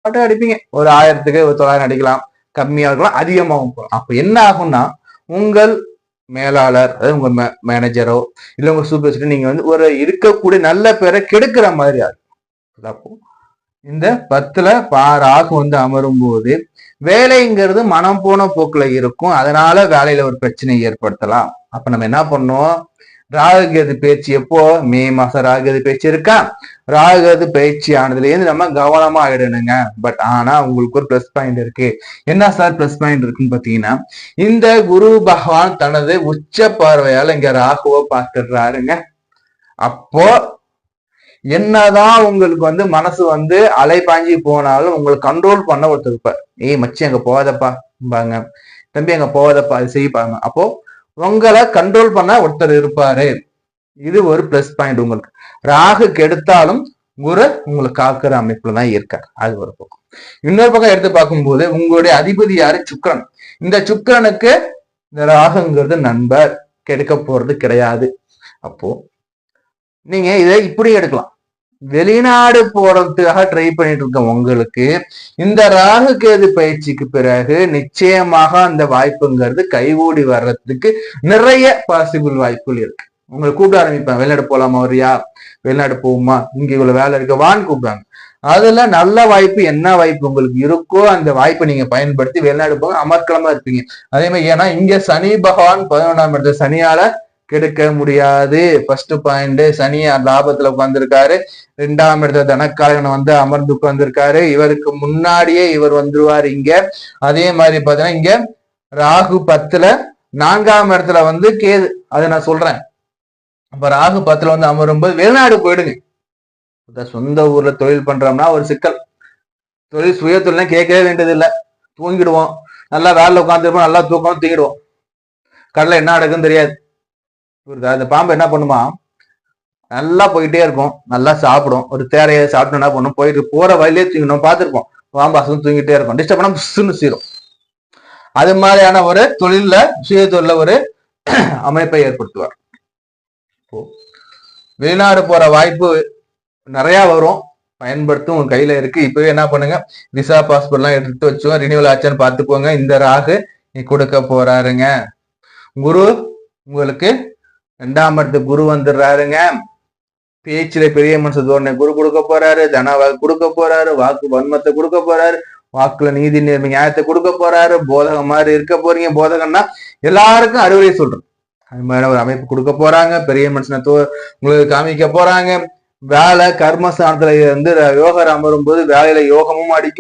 மட்டும் அடிப்பீங்க. ஒரு 1000க்கு ஒரு 900 அடிக்கலாம், கம்மியா இருக்கலாம், அதிகமாகவும் போகலாம். அப்ப என்ன ஆகும்னா உங்கள் மேலாளர், அதாவது உங்க மேனேஜரோ இல்ல உங்க சூப்பர்வைசரோ நீங்க வந்து ஒரு இருக்கக்கூடிய நல்ல பேரை கெடுக்கிற மாதிரி ஆகும். அப்போ இந்த 10ல ராகு வந்து அமரும் போது வேலைங்கிறது மனம் போன போக்குல இருக்கும். அதனால வேலையில ஒரு பிரச்சனை ஏற்படுத்தலாம். அப்ப நம்ம என்ன பண்ணோம், ராகுகேது பயிற்சி எப்போ மே மாசம் ராகுகேது பயிற்சி இருக்கா, ராகுகேது பயிற்சி ஆனதுல இருந்து நம்ம கவனமா ஆயிடணுங்க. பட் ஆனா உங்களுக்கு ஒரு பிளஸ் பாயிண்ட் இருக்கு. என்ன சார் பிளஸ் பாயிண்ட் இருக்குன்னு பாத்தீங்கன்னா, இந்த குரு பகவான் தனது உச்ச பார்வையால இங்க ராகுவை பார்த்துடுறாருங்க. அப்போ என்னதான் உங்களுக்கு வந்து மனசு வந்து அலை பாஞ்சி போனாலும் உங்களுக்கு கண்ட்ரோல் பண்ண ஒருத்தர் இருப்பார். ஏய் மச்சி அங்க போகாதப்பா பாங்க, தம்பி அங்க போகாதப்பா, அது செய்ப்பாங்க. அப்போ உங்களை கண்ட்ரோல் பண்ண ஒருத்தர் இருப்பாரு. இது ஒரு பிளஸ் பாயிண்ட். உங்களுக்கு ராகு கெடுத்தாலும் குரு உங்களுக்கு காக்கிற அமைப்புல தான் இருக்காரு. அது ஒரு பக்கம். இன்னொரு பக்கம் எடுத்து பார்க்கும்போது உங்களுடைய அதிபதி யாரு, சுக்கிரன். இந்த சுக்கிரனுக்கு இந்த ராகுங்கிறது நண்பர், கெடுக்க போறது கிடையாது. அப்போ நீங்க இதை இப்படி எடுக்கலாம். வெளிநாடு போறதுக்காக ட்ரை பண்ணிட்டு இருக்க உங்களுக்கு இந்த ராகு கேது பயிற்சிக்கு பிறகு நிச்சயமாக அந்த வாய்ப்புங்கிறது கைகூடி வர்றதுக்கு நிறைய பாசிபிள் வாய்ப்புகள் இருக்கு. உங்களை கூப்பிட ஆரம்பிப்பேன், வெளிநாடு போலாமா, வரியா, வெளிநாடு போகுமா, இங்க இவ்வளவு வேலை இருக்கவான்னு கூப்பிடுவாங்க. அதுல நல்ல வாய்ப்பு என்ன வாய்ப்பு உங்களுக்கு இருக்கோ அந்த வாய்ப்பை நீங்க பயன்படுத்தி வெளிநாடு போக அமர்க்கலமா இருப்பீங்க. அதே மாதிரி ஏன்னா இங்க சனி பகவான் 11ஆம் இடத்துல சனியால கெடுக்க முடியாது. ஃபர்ஸ்ட் பாயிண்ட், சனி லாபத்துல உட்கார்ந்துருக்காரு. 2ஆம் இடத்துல தனக்காரகன் வந்து அமர்ந்து உட்கார்ந்துருக்காரு. இவருக்கு முன்னாடியே இவர் வந்துருவாரு இங்க. அதே மாதிரி பாத்தீங்கன்னா இங்க ராகு 10ல 4ஆம் இடத்துல வந்து கேது, அதை நான் சொல்றேன். அப்ப ராகு 10ல வந்து அமரும்போது வெளிநாடு போயிடுங்க. சொந்த ஊர்ல தொழில் பண்றோம்னா ஒரு சிக்கல். தொழில் சுய தொழில் கேட்கவே வேண்டியது இல்லை, தூங்கிடுவோம். நல்லா வேலை உட்காந்துருப்போம், நல்லா தூக்கம் தூங்கிடுவோம். கடலை என்ன நடக்குன்னு தெரியாது. அந்த பாம்பு என்ன பண்ணுமா, நல்லா போயிட்டே இருக்கும், நல்லா சாப்பிடும். ஒரு தேரையை சாப்பிட்டு என்ன பண்ணும், போயிட்டு போற வழியிலே தூங்கணும். பார்த்துருப்போம், பாம்பு அசந்து தூங்கிட்டே இருக்கும், டிஸ்டர்ப் பண்ணா புஷ்ஷுன்னு சீரும். அது மாதிரியான ஒரு தொழில சுய தொழில ஒரு அமைப்பை ஏற்படுத்துவார். வெளிநாடு போற வாய்ப்பு நிறைய வரும், பயன்படுத்தும், உங்க கையில இருக்கு. இப்பவே என்ன பண்ணுங்க, விசா பாஸ்போர்ட் எல்லாம் எடுத்து வச்சோம், ரினியூவல் ஆச்சான்னு பாத்துக்கோங்க. இந்த ராகு கொடுக்க போறாருங்க. குரு உங்களுக்கு 2ஆம் இடத்துக்கு குரு வந்துடுறாருங்க. பேச்சுல பெரிய மனுஷ தோரணை குரு கொடுக்க போறாரு, தனவாக்கு கொடுக்க போறாரு, வாக்கு வன்மத்தை கொடுக்க போறாரு, வாக்குல நீதி நேர்மை நியாயத்தை கொடுக்க போறாரு. போதகம் மாதிரி இருக்க போறீங்க. போதகம்னா எல்லாருக்கும் அறிவுரை சொல்றோம், அது மாதிரி ஒரு அமைப்பு கொடுக்க போறாங்க. பெரிய மனுஷனை உங்களுக்கு காமிக்க போறாங்க. வேலை கர்மஸ்தானத்துல வந்து யோகர் அமரும் போது வேலையில யோகமும் அடிக்கும்.